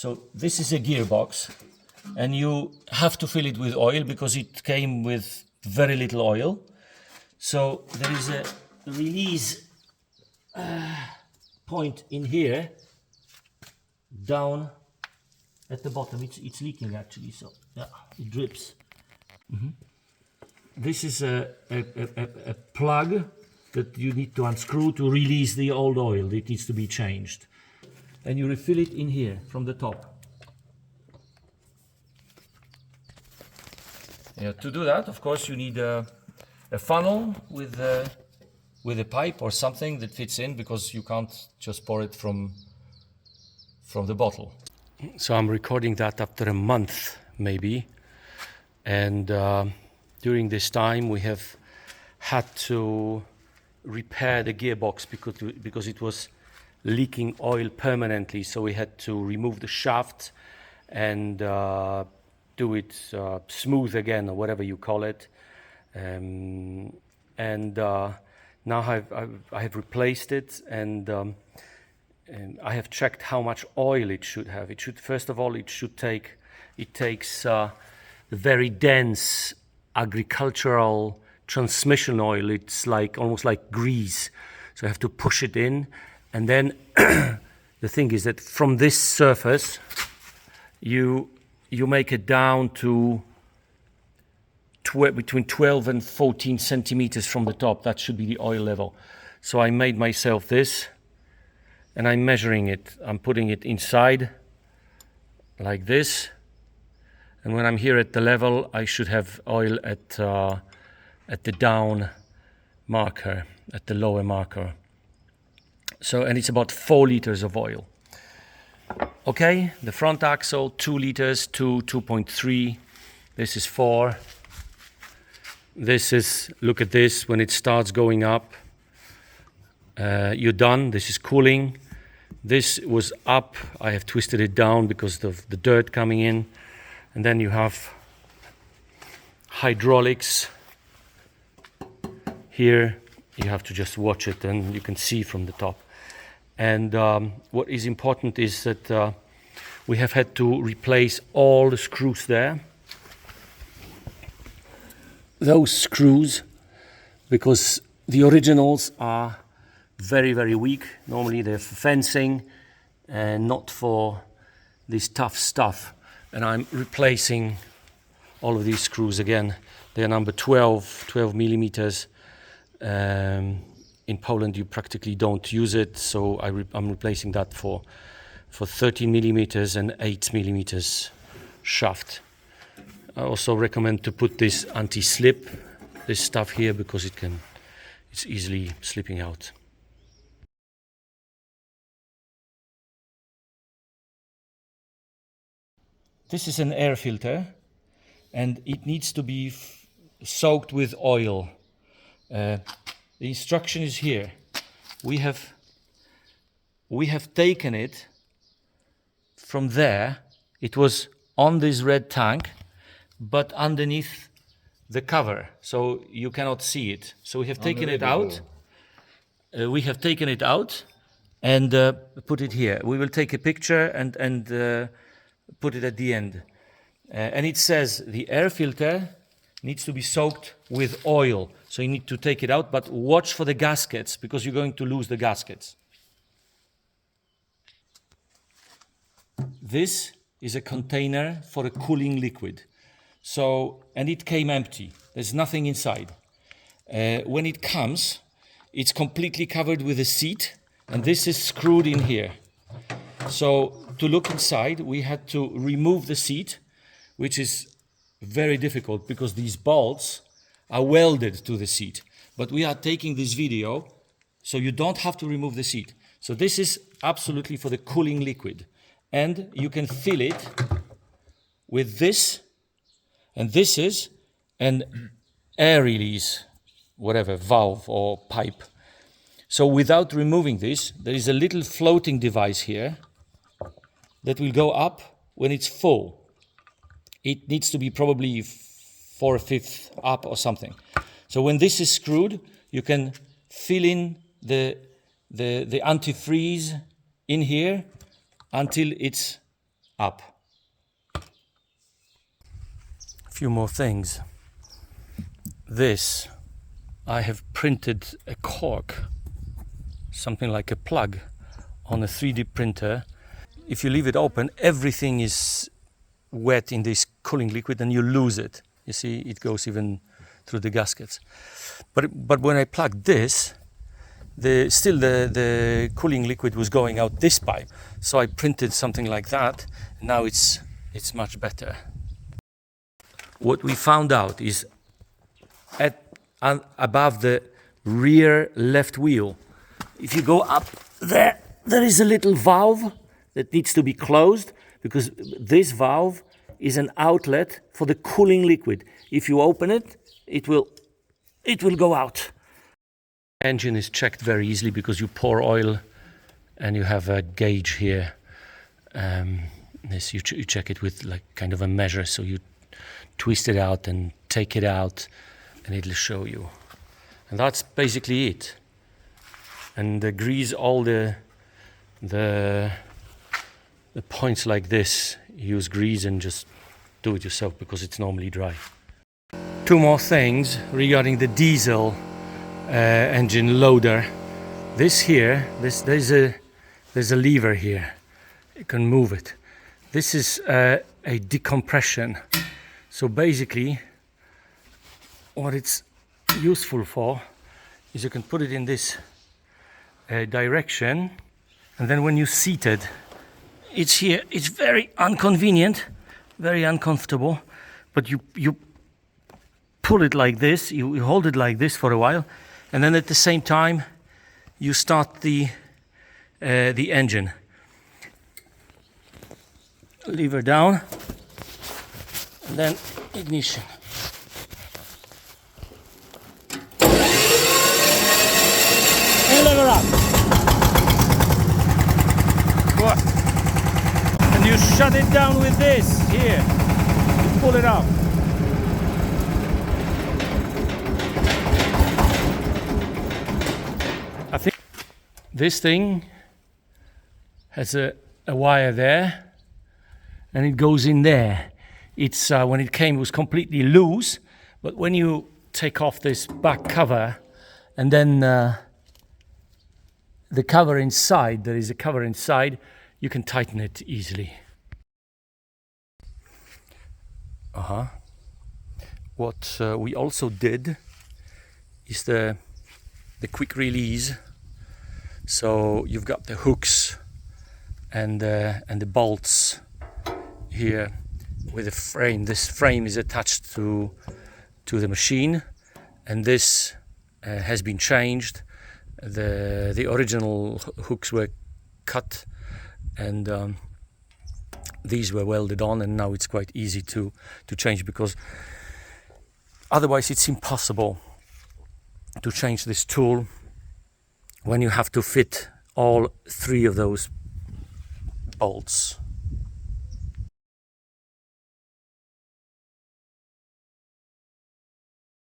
So this is a gearbox, and you have to fill it with oil because it came with very little oil. So there is a release point in here, down at the bottom. It's leaking actually, so yeah, it drips. This is a plug that you need to unscrew to release the old oil. It needs to be changed. And you refill it in here from the top. Yeah, to do that, of course, you need a funnel with a pipe or something that fits in, because you can't just pour it from the bottle. So I'm recording that after a month, maybe. And during this time, we have had to repair the gearbox because it was leaking oil permanently. So we had to remove the shaft and do it smooth again, or whatever you call it. And now I have replaced it, and I have checked how much oil it should have. It should, first of all, it takes very dense agricultural transmission oil. It's like almost like grease. So I have to push it in, and then the thing is that from this surface, you make it down to between 12 and 14 centimeters from the top. That should be the oil level. So I made myself this, and I'm measuring it. I'm putting it inside like this, and when I'm here at the level, I should have oil at the down marker, at the lower marker. So, and it's about 4 liters of oil. Okay, the front axle, 2 liters, 2.3. This is 4. This is, look at this, when it starts going up, you're done. This is cooling. This was up. I have twisted it down because of the dirt coming in. And then you have hydraulics. Here you have to just watch it, and you can see from the top. And what is important is that we have had to replace all the screws there. Those screws, because the originals are very, very weak. Normally they're for fencing and not for this tough stuff. And I'm replacing all of these screws again. They're number 12 millimeters. In Poland you practically don't use it, so I'm replacing that for 13 millimeters and 8 millimeters shaft. I also recommend to put this anti-slip, this stuff here, because it's easily slipping out. This is an air filter, and it needs to be soaked with oil. The instruction is here. We have taken it from there. It was on this red tank, but underneath the cover, so you cannot see it. So we have taken it out. We have taken it out and put it here. We will take a picture and put it at the end. And it says the air filter needs to be soaked with oil. So you need to take it out, but watch for the gaskets, because you're going to lose the gaskets. This is a container for a cooling liquid. So, and it came empty. There's nothing inside. When it comes, it's completely covered with a seat, and this is screwed in here. So to look inside, we had to remove the seat, which is very difficult because these bolts are welded to the seat. But we are taking this video, so you don't have to remove the seat. So this is absolutely for the cooling liquid. And you can fill it with this, and this is an air release, whatever, valve or pipe. So without removing this, there is a little floating device here that will go up when it's full. It needs to be probably 4/5 up or something. So when this is screwed, you can fill in the antifreeze in here until it's up. A few more things. This, I have printed a cork, something like a plug, on a 3D printer. If you leave it open, everything is wet in this cooling liquid and you lose it. You see, it goes even through the gaskets. But when I plugged this, the cooling liquid was going out this pipe. So I printed something like that. Now it's much better. What we found out is above the rear left wheel, if you go up there, there is a little valve that needs to be closed, because this valve is an outlet for the cooling liquid. If you open it, it will go out. Engine is checked very easily because you pour oil and you have a gauge here. You check it with like kind of a measure, so you twist it out and take it out and it'll show you. And that's basically it. And grease all the points like this. Use grease and just do it yourself because it's normally dry. Two more things regarding the diesel engine loader. This here, there's a lever here. You can move it. This is a decompression. So basically, what it's useful for is you can put it in this direction, and then when you seat it, it's here. It's very inconvenient, very uncomfortable, but you pull it like this, you hold it like this for a while, and then at the same time you start the engine. Lever down, and then ignition. And lever up. And you shut it down with this here. You pull it up. I think this thing has a wire there, and it goes in there. It's when it came, it was completely loose, but when you take off this back cover, and then the cover inside, there is a cover inside, you can tighten it easily. What we also did is the quick release. So you've got the hooks and the bolts here with a frame. This frame is attached to the machine, and this has been changed. The original hooks were cut, and these were welded on, and now it's quite easy to change, because otherwise it's impossible to change this tool when you have to fit all three of those bolts.